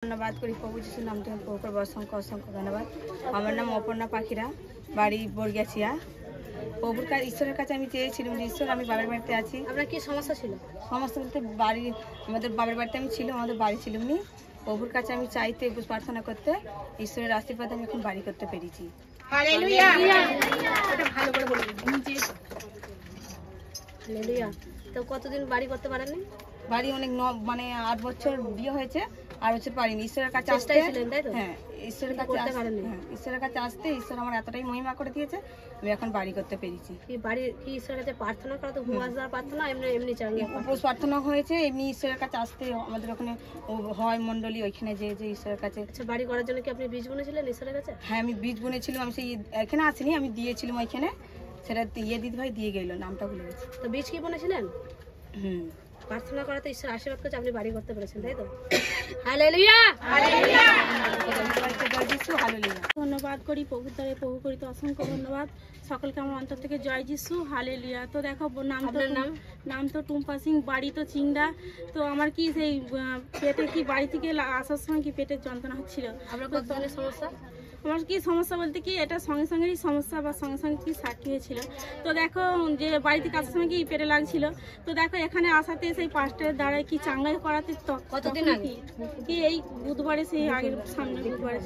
ধন্যবাদ করি প্রভু যিশুর নাম থেকে প্রভুর অসংখ্য অসংখ্য ধন্যবাদ। আমার নাম অপর্ণা পাখিরা, বাড়ি বরগাছিয়া। প্রভুর কাছে ঈশ্বরের কাছে আমি চেয়েছিলাম যে ঈশ্বর আমি বাবার বাড়িতে আছি। আপনার কি সমস্যা ছিল? সমস্যা বলতে বাড়ি আমাদের বাবার বাড়িতে আমি ছিলাম, আমাদের বাড়ি ছিলাম নি। প্রভুর কাছে আমি চাইতে প্রার্থনা করতে ঈশ্বরের আশীর্বাদে আমি এখন বাড়ি করতে পেরেছি। হালেলুয়া। এটা ভালো করে বলুন। হালেলুয়া। তো কতদিন বাড়ি করতে পারেননি? বাড়ি অনেক মানে 8 বছর বিয়ে হয়েছে, আর বছর পারিনি। ঈশ্বরের কাছে আসতে, হ্যাঁ ঈশ্বরের কাছে ঈশ্বরের কাছে আসতে ঈশ্বর আমার এতটাই মহিমা করে দিয়েছে, আমি এখন বাড়ি করতে পেরেছি। কি বাড়ি কি ঈশ্বরের কাছে প্রার্থনা করা তো উপবাস দেওয়ার প্রার্থনা এমনি চাঙ্গে উপবাস প্রার্থনা হয়েছে, এমনি ঈশ্বরের কাছে আসতে আমাদের ওখানে হয় মণ্ডলী, ওইখানে যে ঈশ্বরের কাছে। আচ্ছা, বাড়ি করার জন্য কি আপনি বীজ বুনেছিলেন ঈশ্বরের কাছে? হ্যাঁ আমি বীজ বুনেছিলাম, আমি সেই এখানে আসিনি, আমি দিয়েছিলাম ওইখানে, সেটা দিদি ভাই দিয়ে গেল, নামটা ভুলে গেছি। তো বীজ কি বুনেছিলেন? প্রার্থনা করাতে ঈশ্বর আশীর্বাদ করছে, আপনি বাড়ি করতে পেরেছেন, তাই তো? হালেলুয়া। হালেলুয়া। ধন্যবাদ করি প্রভুর দ্বারা, প্রভু করিতে অসংখ্য ধন্যবাদ। সকলকে আমার অন্তর থেকে জয় যিশু, হালেলুয়া। তো দেখো নাম তো টুম্পা সিং, বাড়ি তো চিংড়া। তো আমার কি সেই পেটে কি বাড়ি থেকে আসার সময় কি পেটের যন্ত্রণা হচ্ছিল। আপনার কত ধরনের সমস্যা? আমার কি সমস্যা বলতে কি এটা সঙ্গে সঙ্গেই সমস্যা বা সঙ্গে সঙ্গে কি সাক্ষী হয়েছিল। তো দেখো যে বাড়িতে কাজের সময় কি পেটে লাগছিল, তো দেখো এখানে আসাতে সেই পাঁচটার দ্বারায় কি চাঙ্গাই করাতে কতদিন আগে কি এই বুধবারে, সেই আগের সামনে বুধবারে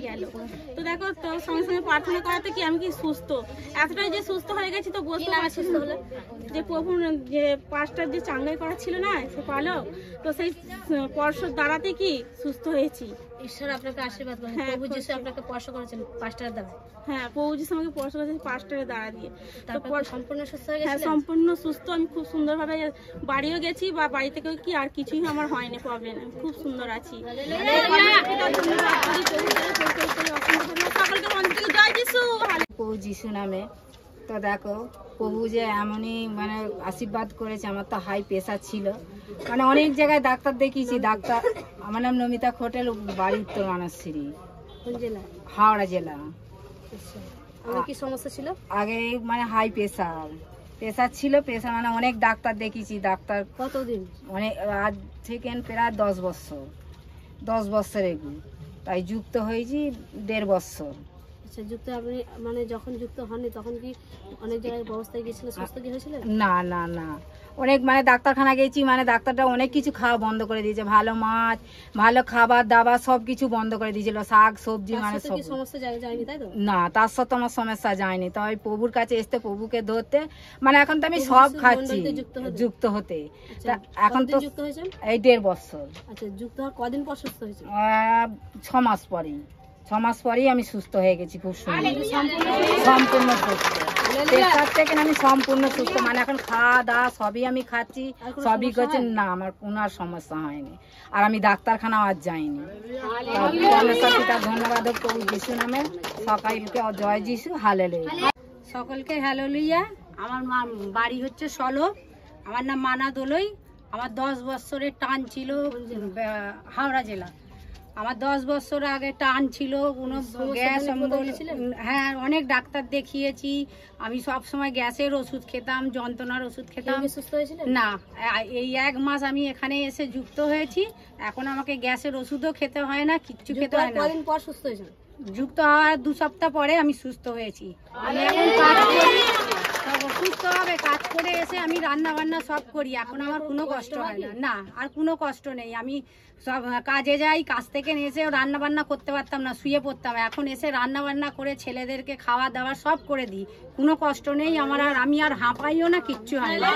গেল। তো দেখো তো সঙ্গে সঙ্গে প্রার্থনা করাতে কি আমি কি সুস্থ, এতটাই যে সুস্থ হয়ে গেছি। তো বলতে পারছি যে প্রভু যে পাঁচটার যে চাঙ্গাই করা ছিল না সে পালক, তো সেই পরশুর দ্বারাতে কি সুস্থ হয়েছি। ঈশ্বর আপনাকে আশীর্বাদ করেন। প্রভু যিশু আপনাকে স্পর্শ করেছেন পাঁচটার দ্বারা। হ্যাঁ, প্রভু যিশু আমাকে স্পর্শ করেছেন পাঁচটার দ্বারা দিয়ে। তারপর সম্পূর্ণ সুস্থ হয়ে গেছেন? হ্যাঁ, সম্পূর্ণ সুস্থ। আমি খুব সুন্দরভাবে বাড়িও গেছি, বা বাড়ি থেকেও কি আর কিছুই আমার হয়নি, প্রবলেম। আমি খুব সুন্দর আছি। প্রভু যিশু নামে। তো দেখো প্রভু যে এমনই মানে আশীর্বাদ করেছে। আমার তো হাই প্রেশার ছিল, মানে অনেক জায়গায় ডাক্তার দেখিয়েছি। ডাক্তার, আমার নাম নমিতা খোটেল, বাড়ি উত্তর মানসিরি, কোন জেলা? হাওড়া জেলা। আমার কি সমস্যা ছিল? আগে মানে হাই প্রেশার ছিল। প্রেশার মানে অনেক ডাক্তার দেখিয়েছি। ডাক্তার কতদিন? অনেক, আজ থেকে প্রায় 10 বছর এগুলো। তাই যুক্ত হয়েছি 1.5 বছর। আচ্ছা, যুক্ত আপনি মানে যখন যুক্ত হননি তখন কি অনেক জায়গায় ব্যবস্থায় গিয়েছিলেন, সুস্থ কি হয়েছিলেন? না না না, অনেক মানে ডাক্তারখানা গেছি, মানে ডাক্তারটা অনেক কিছু খাওয়া বন্ধ করে দিয়েছে। ভালো মাছ, ভালো খাবার দাবার সব কিছু বন্ধ করে দিয়েছিল, শাক সবজি মানে সব। সমস্যা যায়নি তাই তো? না, তার সাথে আমার সমস্যা যায়নি। তাই প্রভুর কাছে আসতে, প্রভুকে ধরতে, মানে এখন তো আমি সব খাচ্ছি যুক্ত হতে। এখন তো এই 1.5 বছর। আচ্ছা, যুক্ত হওয়ার কদিন পর সুস্থ হয়েছে? 6 মাস পরেই। 6 মাস পরেই আমি সুস্থ হয়ে গেছি, খুব সুন্দর, সম্পূর্ণ সুস্থ। প্রেশার থেকে আমি সম্পূর্ণ সুস্থ, মানে এখন খাওয়া দাওয়া সবই আমি খাচ্ছি, সবই করছি। না, আমার কোনো আর সমস্যা হয়নি, আর আমি ডাক্তারখানাও আর যাইনি। ধন্যবাদ প্রভু যিশু নামে। সকালকে জয় যিশু, হালেলুয়া। সকলকে হালেলুয়া। আমার বাড়ি হচ্ছে সলো, আমার নাম মানা দোলই। আমার 10 বছরের টান ছিল, হাওড়া জেলা। আমার 10 বছর আগে টান ছিল, কোনো গ্যাস অম্বল। হ্যাঁ, অনেক ডাক্তার দেখিয়েছি আমি। সব সময় গ্যাসের ওষুধ খেতাম, যন্ত্রণার ওষুধ খেতাম। সুস্থ হয়েছিল না? এই 1 মাস আমি এখানে এসে যুক্ত হয়েছি। এখন আমাকে গ্যাসের ওষুধও খেতে হয় না, কিচ্ছু খেতে হয় না। কদিন পর সুস্থ হয়েছে? যুক্ত হওয়ার 2 সপ্তাহ পরে আমি সুস্থ হয়েছি। আমি এখন কাজ করি, সুস্থভাবে কাজ করে এসে আমি রান্না বান্না সব করি। এখন আমার কোনো কষ্ট হয় না, না আর কোনো কষ্ট নেই। আমি সব কাজে যাই, কাজ থেকে এসে রান্না বান্না করতে পারতাম না, শুয়ে পড়তাম। এখন এসে রান্না বান্না করে ছেলেদেরকে খাওয়া দাওয়া সব করে দিই, কোনো কষ্ট নেই আমার। আর আমি আর হাঁপাইও না, কিচ্ছু হয় না।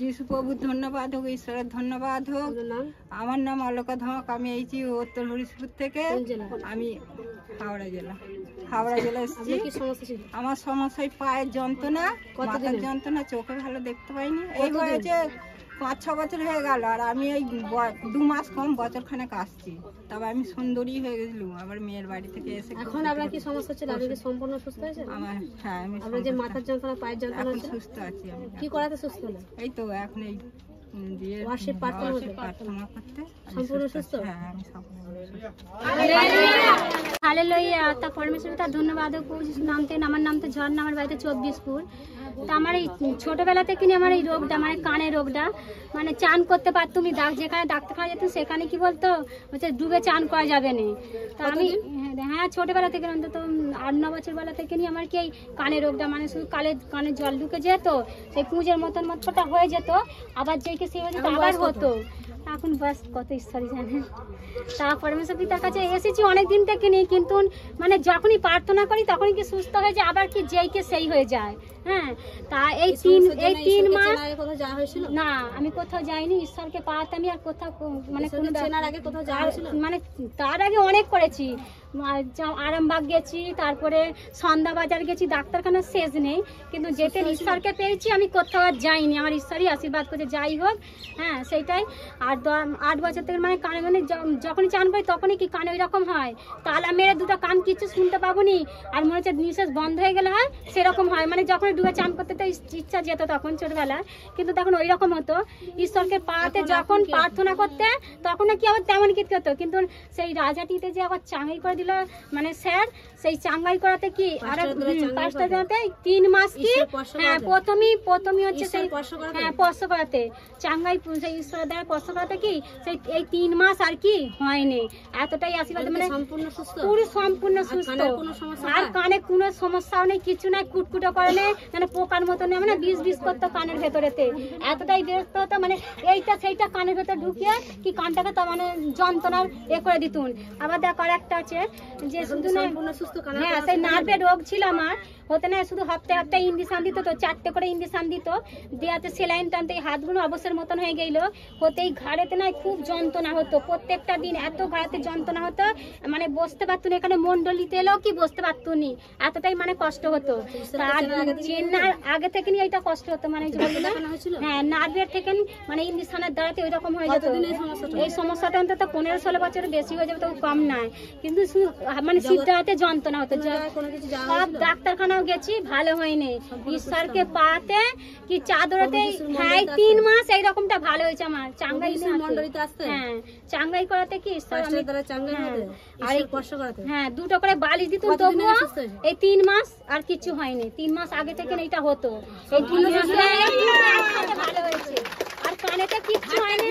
যিশু প্রভুর ধন্যবাদ হোক, ঈশ্বরের ধন্যবাদ হোক। আমার নাম অলকা ধমক, আমি এইছি উত্তর হরিশপুর থেকে। আমি হাওড়া জেলা এসেছি। আমার সমস্যায় পায়ের যন্ত্রণা, মাথার যন্ত্রণা, চোখে ভালো দেখতে পাইনি। এই হয়েছে 5-6 বছর হয়ে গেল। আর আমি এই 2 মাস কম বছরখানেক আসছি, তবে আমি সুন্দরী হয়ে গেছিলাম আবার মেয়ের বাড়ি থেকে এসে। এখন আপনার কি সমস্যা ছিল? আপনি কি সম্পূর্ণ সুস্থ হয়েছেন? হ্যাঁ, আমি আপনার যে মাথার যন্ত্রণা, পায়ের যন্ত্রণা, সুস্থ আছি। আমি কি করাতে সুস্থ হলেন? এই তো এখন এই প্রার্থনা করতে সম্পূর্ণ সুস্থ। হ্যাঁ, আমি সম্পূর্ণ হালেলুয়া। তা পরমেশ্বর তার ধন্যবাদ হোক প্রভু যিশুর নাম থেকে। আমার নাম তো ঝর্ণা, আমার বাড়িতে 24পুর। তা আমার এই ছোটবেলা থেকে আমার এই রোগটা মানে কানের রোগটা মানে চান করতে পারতুম যেখানে ডাক্তারখানা যেত সেখানে কি বলতো হচ্ছে ডুবে চান করা যাবে না। তা আমি হ্যাঁ ছোটবেলা থেকে অন্তত 8-9 বছর বেলা থেকে নিয়ে আমার কি এই কানের রোগটা মানে শুধু কানে জল ঢুকে যেত, সেই পুঁজের মতন মতটা হয়ে যেত, আবার যেইকে সেই হয়ে যেত আবার হতো। এখন বাস কত ঈশ্বরই জানে। তা পরমেশ্বর পিতার কাছে এসেছি অনেকদিন থেকে নেই, কিন্তু মানে যখনই প্রার্থনা করি তখনই কি সুস্থ হয়ে যায়, আবার কি যেইকে সেই হয়ে যায়। হ্যাঁ, তা এই 3 মাস না আমি কোথাও যাইনি, ঈশ্বরকে পাওয়াতাম আর কোথাও মানে মানে তার আগে অনেক করেছি। আরামবাগ গেছি, তারপরে সন্ধ্যাবাজার গেছি, ডাক্তারখানার শেষ নেই, কিন্তু যেতে ঈশ্বরকে পেয়েছি আমি কোথাও আর যাইনি। আমার ঈশ্বরই আশীর্বাদ করছে, যাই হোক। হ্যাঁ সেইটাই। আর 8 বছর থেকে মানে কানে মানে যখনই চান পাই তখনই কি কানে ওই রকম হয়, তালা মেরে দুটো কান কিছু শুনতে পাবো নি, আর মনে হচ্ছে নিঃশ্বাস বন্ধ হয়ে গেলে হয় সেরকম হয়। মানে যখন ডুবে চান করতে তো ইচ্ছা যেত তখন ছোটবেলায়, কিন্তু তখন ওই রকম হতো। ঈশ্বরকে পাতে যখন প্রার্থনা করতে তখন কি আবার তেমন কিছু হতো, কিন্তু সেই রাজাটিতে যে আবার চাঙাই করে দিল মানে স্যার, সেই চাঙ্গাই করাতে কি আর 5টা দিনতে 3 মাস কি হ্যাঁ প্রথমই হচ্ছে সেই হ্যাঁ স্পর্শ করাতে চাঙ্গাই সেই ঈশ্বর দ্বারা স্পর্শ করাতে কি সেই এই 3 মাস আর কি হয়নি। এতটাই আশীর্বাদ মানে পুরো সম্পূর্ণ সুস্থ, আর কানে কোনো সমস্যাও নেই, কিছু নাই, কুটকুটো করে নেই, মানে পোকার মতো নেই, মানে বিষ করতো কানের ভেতরেতে, এতটাই বিরক্ত হতো। মানে এইটা সেইটা কানের ভেতর ঢুকিয়ে কি কানটাকে তো মানে যন্ত্রণার করে দিতুন। আবার দেখো আর একটা আছে যে শুধু না হ্যাঁ সেই নার্ভের রোগ ছিল আমার, হতে না শুধু হপ্তাহে ইঞ্জেকশন দিত, তো 4টে করে ইঞ্জেকশন দিত, দেওয়াতে সেলাইন টানতে হাতগুলো অবসর মতন হয়ে গেল, হতেই ঘাড়েতে না খুব যন্ত্রণা হতো, প্রত্যেকটা দিন এত ঘাড়েতে যন্ত্রণা হতো, মানে বসতে পারতো না, এখানে মন্ডলিতে এলেও কি বসতে পারতো নি, এতটাই মানে কষ্ট হতো। তার চেনার আগে থেকে নিয়ে এটা কষ্ট হতো, মানে হ্যাঁ নার্ভের থেকে মানে ইঞ্জেকশনের দ্বারাতে ওই রকম হয়ে যেত। এই সমস্যাটা অন্তত 15-16 বছরের বেশি হয়ে যাবে, তো কম নয়, কিন্তু মানে সিদ্ধাতে যন্ত্রণা হতো। সব ডাক্তারখানাও গেছি, ভালো হয়নি। ঈশ্বরকে পাতে কি চাদরতে হ্যাঁ 3 মাস এইরকমটা ভালো হয়েছে আমার। চাঙ্গাই হ্যাঁ চাঙ্গাই করাতে কি ঈশ্বর হ্যাঁ 2টো করে বালিশ দিত, তবুও এই 3 মাস আর কিছু হয়নি। 3 মাস আগে থেকে এটা হতো, এই 3 মাস ভালো হয়েছে। আর কানেতে কিচ্ছু হয়নি,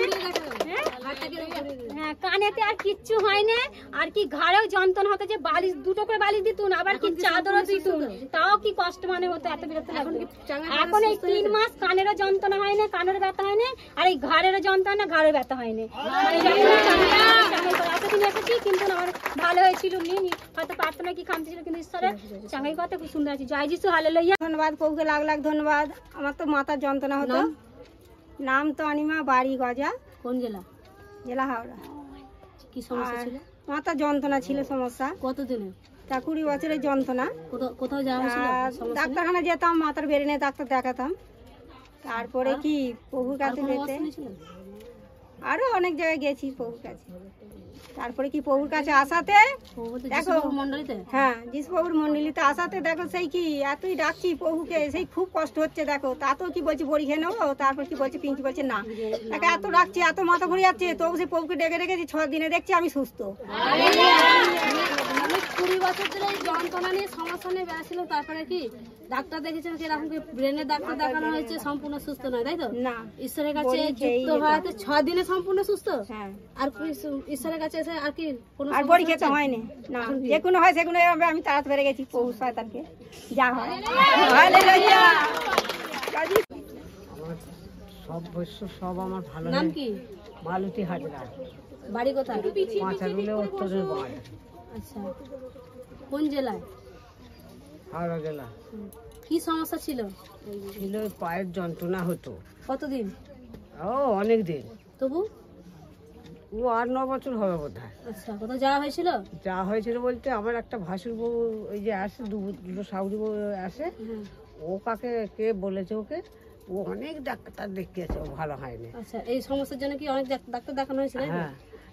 হ্যাঁ কানেতে আর কিচ্ছু হয়নি। আর কি ঘাড়েও যন্ত্রণা হতো, যে বালিশ 2টো করে বালিশ দিতুন, আবার কি চাদরও দিতুন, তাও কি কষ্ট মানে হতো, এত বিরক্ত লাগতো। এখন এই 3 মাস কানেরও যন্ত্রণা হয়নি, কানের ব্যথা হয়নি, আর এই ঘাড়েরও যন্ত্রণা, ঘাড়ের ব্যথা হয়নি। এতদিন এসেছি কিন্তু আমার ভালো হয়েছিল, নিনি হয়তো প্রার্থনা কি খামতে ছিল, কিন্তু ঈশ্বরের চাঙ্গাই কথা খুব সুন্দর আছে। জয় যিশু, হালেলুয়া। ধন্যবাদ প্রভুকে, লাখ ধন্যবাদ। আমার তো মাথার যন্ত্রণা হতো। নাম তো অনিমা, বাড়ি গজা। কোন জেলা? জেলা হাওড়া। কি সমস্যা ছিল? মাথার যন্ত্রণা ছিল সমস্যা। কতদিনে? তা 20 বছরের যন্ত্রণা। কোথাও যাওয়া হয়েছিল? ডাক্তারখানা যেতাম, মাথার বেরেনে ডাক্তার দেখাতাম, তারপরে কি প্রভুর কাছে যেতে আরো অনেক জায়গায় গেছি প্রভুর কাছে। তারপরে কি প্রভুর কাছে আসাতে দেখো হ্যাঁ যিশু প্রভুর মন্ডলীতে আসাতে দেখো সেই কি এতই ডাকছি প্রভুকে, সেই খুব কষ্ট হচ্ছে। দেখো তাতেও কি বলছি বড়ি খেয়ে নেবো, তারপর কি বলছে পিঙ্কি বলছে না, তাকে এত ডাকছি, এত মাথা ঘুরে যাচ্ছে, তবু সেই প্রভুকে ডেকে রেখেছি। 6 দিনে দেখছি আমি সুস্থ। 20 বছর ধরে এই যন্ত্রণা নিয়ে সমস্যা নিয়ে বেড়াচ্ছিল, তারপরে কি ডাক্তার দেখেছেন এরকম কি ব্রেনের ডাক্তার দেখানো হয়েছে, সম্পূর্ণ সুস্থ নয়, তাই তো? না, ঈশ্বরের কাছে যুক্ত হওয়াতে 6 দিনে সম্পূর্ণ সুস্থ। হ্যাঁ, আর ঈশ্বরের কাছে এসে আর কি কোনো আর বড়ি খেতে হয়নি না, যে কোনো হয় সেগুলো আমি তাড়াতে পেরে গেছি প্রভু শয়তানকে যা হয়। হালেলুয়া। সব বৈশ্য সব আমার ভালো। নাম কি? মালতী হাজরা। বাড়ি কোথায়? পাঁচাগুলে উত্তরের বাড়ি। আচ্ছা, কোন জেলায়? হাওড়া জেলা। কি সমস্যা ছিল? ছিল পায়ের যন্ত্রণা হতো। কতদিন? ও অনেক দিন, তবু ও 8-9 বছর হবে বোধ হয়। আচ্ছা, কোথাও যাওয়া হয়েছিল? যা হয়েছিল বলতে আমার একটা ভাসুর বউ ওই যে আসে, দুটো সাউরি বউ আসে, ও কাকে কে বলেছে ওকে, ও অনেক ডাক্তার দেখিয়েছে, ও ভালো হয়নি। আচ্ছা, এই সমস্যার জন্য কি অনেক ডাক্তার দেখানো হয়েছিল? হ্যাঁ,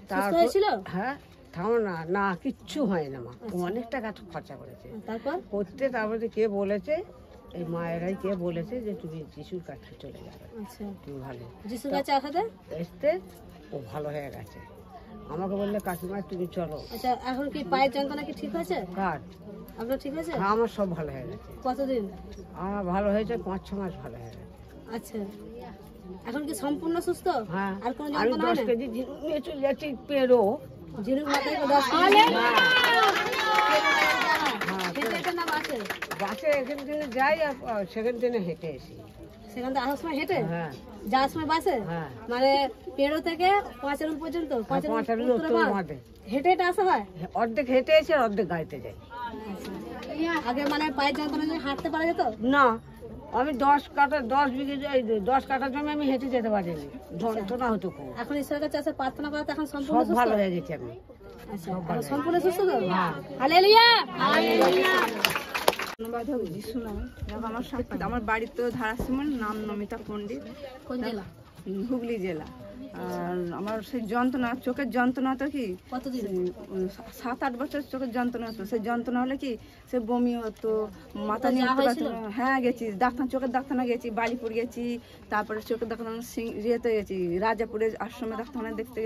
সুস্থ হয়েছিল? হ্যাঁ, থাম না, না কিচ্ছু হয় না মা, অনেক টাকা খরচা করেছে। তারপর করতে তারপরে কে বলেছে, এই মায়েরাই কে বলেছে যে তুমি যিশুর কাছে চলে যাবে। আচ্ছা, তুমি ভালো যিশুর কাছে আসাতে এসতে ও ভালো হয়ে গেছে। আমাকে বললে কাকিমা তুমি চলো। আচ্ছা, এখন কি পায়ের যন্ত্রণা কি ঠিক হয়েছে? কার আপনার ঠিক আছে? হ্যাঁ, আমার সব ভালো হয়ে গেছে। কতদিন? আমার ভালো হয়েছে 5-6 মাস ভালো হয়ে গেছে। আচ্ছা, এখন কি সম্পূর্ণ সুস্থ? হ্যাঁ, আর কোনো আমি যন্ত্রণা 10 হয় না? কেজি ঝিনুক নিয়ে চলে যাচ্ছি পেরো। ঝিনুক মাথায় করে 10 কেজি? হেঁটে হেঁটে না বাসে? বাসে এখান থেকে যাই আর সেখান থেকে হেঁটে এসি। সেখান থেকে আসার সময় হেঁটে, হ্যাঁ যাওয়ার সময় বাসে? হ্যাঁ, মানে পেরো থেকে পাঁচারুল পর্যন্ত? পাঁচারুল উত্তর মাঠে হেঁটে হেঁটে আসা হয়? অর্ধেক হেঁটে এসে আর অর্ধেক গাড়িতে যাই। আগে মানে পায়ের যন্ত্রণা যদি হাঁটতে পারা যেত? না, আমি 10 কাঠা জমি আমি হেঁটে যেতে পারিনি, যন্ত্রণা হতো খুব। এখন ঈশ্বরের কাছে আছে প্রার্থনা করাতে এখন সম্পূর্ণ সব সুস্থ? ভালো হয়ে গেছে আমি। আচ্ছা, এখন সম্পূর্ণ সুস্থ তো? হ্যাঁ। হালেলুয়া! ধন্যবাদ হোক যিশু নামে। দেখো আমার সাক্ষাৎ, আমার বাড়ি তো ধারাসিমন, নাম নমিতা পণ্ডিত, কোন জেলা? হুগলি জেলা। আর আমার সেই যন্ত্রণা, চোখের যন্ত্রণা তো কি কতদিন? 7-8 বছর চোখের যন্ত্রণা হতো। সেই যন্ত্রণা হলে কি সে বমি হতো, মাথা নিয়ে উঠতে পারতো না। হ্যাঁ গেছি ডাক্তার, চোখের ডাক্তারখানা গেছি, বালিপুর গেছি, তারপরে চোখের ডাক্তারখানা ইয়েতে গেছি, রাজাপুরে আশ্রমে ডাক্তারখানা দেখাতে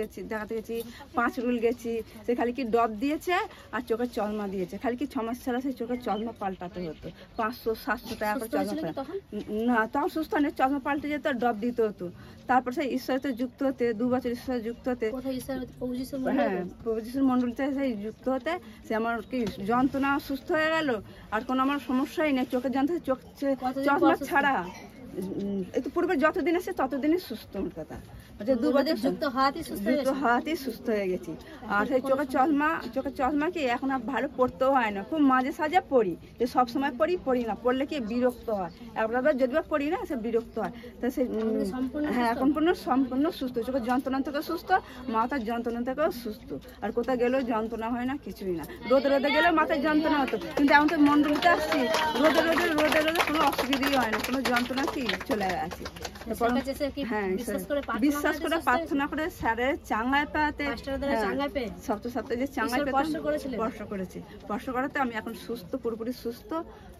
গেছি, পাঁচরুল গেছি। সে খালি কি ডব দিয়েছে আর চোখের চলমা দিয়েছে। খালি কি 6 মাস ছাড়া সেই চোখের চলমা পাল্টাতে হতো, 500-700 টাকা করে চলমা। না, তখন সুস্থ নেই, চলমা পাল্টে যেত, ডব দিতে হতো। তারপর সেই ঈশ্বরের যুক্ত হতে 2 বছর ঈশ্বরের যুক্ত হতে, হ্যাঁ প্রভু যিশুর মণ্ডলীতে সেই যুক্ত হতে সে আমার কি যন্ত্রণা সুস্থ হয়ে গেল। আর কোনো আমার সমস্যাই নেই, চোখের যন্ত্রণা, চোখ চশমা ছাড়া। একটু পূর্বে যতদিন আছে ততদিনই সুস্থ। ওর কথা 2 বছর যুক্ত হওয়াতেই সুস্থ হয়ে গেছি। আর সেই চোখের চশমা কি এখন আর ভালো পড়তেও হয় না, খুব মাঝে সাঝে পড়ি, যে সবসময় পড়ি না, পড়লে কি বিরক্ত হয়। একবার যদি বা পড়ি না সে বিরক্ত হয়। তা সে হ্যাঁ এখন সম্পূর্ণ সুস্থ, চোখের যন্ত্রণা থেকে সুস্থ, মাথার যন্ত্রণা থেকেও সুস্থ। আর কোথাও গেলেও যন্ত্রণা হয় না, কিছুই না। রোদে গেলেও মাথায় যন্ত্রণা হতো, কিন্তু এখন তো মণ্ডলীতে আসছি, রোদে কোনো অসুবিধাই হয় না, কোনো যন্ত্রণা কি চলে গেছে। হ্যাঁ, বিশ্বাস করে প্রার্থনা করে স্যারের চাঙ্গায় পাতে, সপ্তাহে যে চাঙ্গায় স্পর্শ করাতে আমি এখন সুস্থ, পুরোপুরি সুস্থ।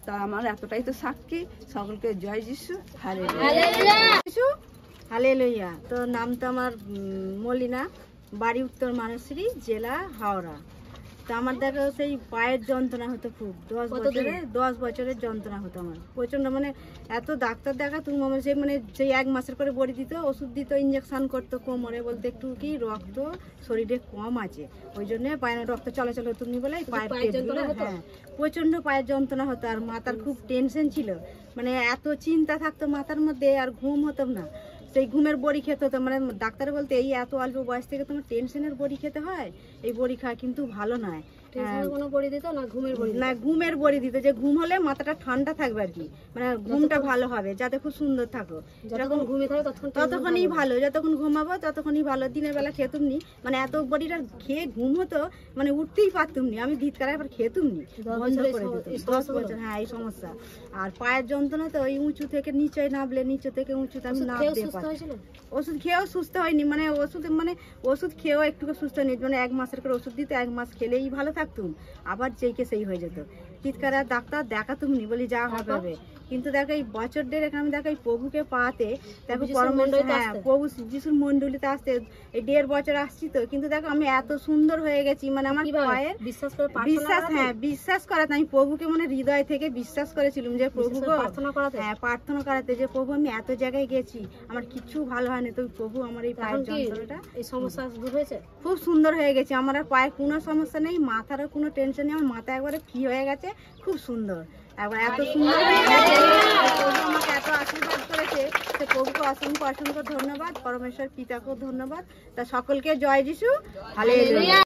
তা আমার এতটাই তো সাক্ষী। সকলকে জয় যিশু, হালেলুয়া। তো নাম তো আমার মলিনা, বাড়ি উত্তর মানসিরি, জেলা হাওড়া। তো আমার দেখা সেই পায়ের যন্ত্রণা হতো খুব, 10 বছরের যন্ত্রণা হতো আমার প্রচন্ড। মানে এত ডাক্তার দেখা তুমি সেই 1 মাসের করে বড়ি দিত, ওষুধ দিত, ইঞ্জেকশন করতো কোমরে, বলতে একটু কি রক্ত শরীরে কম আছে, ওই জন্য পায়ের রক্ত চলাচল হতো নি বলে পায়ের যন্ত্রণা। হ্যাঁ, প্রচন্ড পায়ের যন্ত্রণা হতো। আর মাথার খুব টেনশন ছিল, মানে এত চিন্তা থাকতো মাথার মধ্যে, আর ঘুম হতো না। সেই ঘুমের বড়ি খেতে হতো, মানে ডাক্তার বলতে এই এত অল্প বয়স থেকে তোমার টেনশনের বড়ি খেতে হয়, এই বড়ি খাওয়া কিন্তু ভালো নয়। কোনো বড়ি দিত না? ঘুমের বড়ি দিত, যে ঘুম হলে মাথাটা ঠান্ডা থাকবে আর কি, মানে ঘুমটা ভালো হবে, যাতে খুব সুন্দর থাকো। যখন ঘুমিয়ে থাকো ততক্ষণই ভালো, যতক্ষণ ঘুমাবো ততক্ষণই ভালো। দিনের বেলা খেতুম নি, মানে এত বড়িটা খেয়ে ঘুম হতো, মানে উঠতেই পারতুম নি, আমি ধিৎকারে আবার খেতুম নি, বন্ধ করে দিত। 10 বছর, হ্যাঁ এই সমস্যা। আর পায়ের যন্ত্রণা তো ওই উঁচু থেকে নিচে নামলে, নিচে থেকে উঁচুতে আমি নামতে পারি। ওষুধ খেয়েও সুস্থ হয়নি, মানে ওষুধ খেয়েও একটু সুস্থ হয়নি, মানে 1 মাসের করে ওষুধ দিতে, 1 মাস খেলেই ভালো থাকতুম, আবার যেইকে সেই হয়ে যেত। চিৎকার ডাক্তার দেখাতুম নি, বলি যা হবে। কিন্তু দেখো এই বছর 1.5 আমি দেখো এই প্রভুকে পাতে, দেখো প্রভু যিশুর মণ্ডলীতে আসতে এই 1.5 বছর আসছি তো, কিন্তু দেখো আমি এত সুন্দর হয়ে গেছি। মানে আমার পায়ের বিশ্বাস করাতে, আমি প্রভুকে মানে হৃদয় থেকে বিশ্বাস করেছিলাম যে প্রভু প্রার্থনা করাতে, যে প্রভু আমি এত জায়গায় গেছি, আমার কিছু ভালো হয়নি, তো প্রভু আমার এই পায়ের যন্ত্রণাটা, এই সমস্যা দূর হয়েছে, খুব সুন্দর হয়ে গেছে। আমার আর পায়ের কোনো সমস্যা নেই, মাথারও কোনো টেনশন নেই, আমার মাথা একবারে ফ্রি হয়ে গেছে, খুব সুন্দর। একবার এত সুন্দর হয়ে গেছে, প্রভু আমাকে এত আশীর্বাদ করেছে, সে প্রভুকে অসংখ্য ধন্যবাদ, পরমেশ্বর পিতাকেও ধন্যবাদ। তা সকলকে জয় যিশু, হালেলুয়া।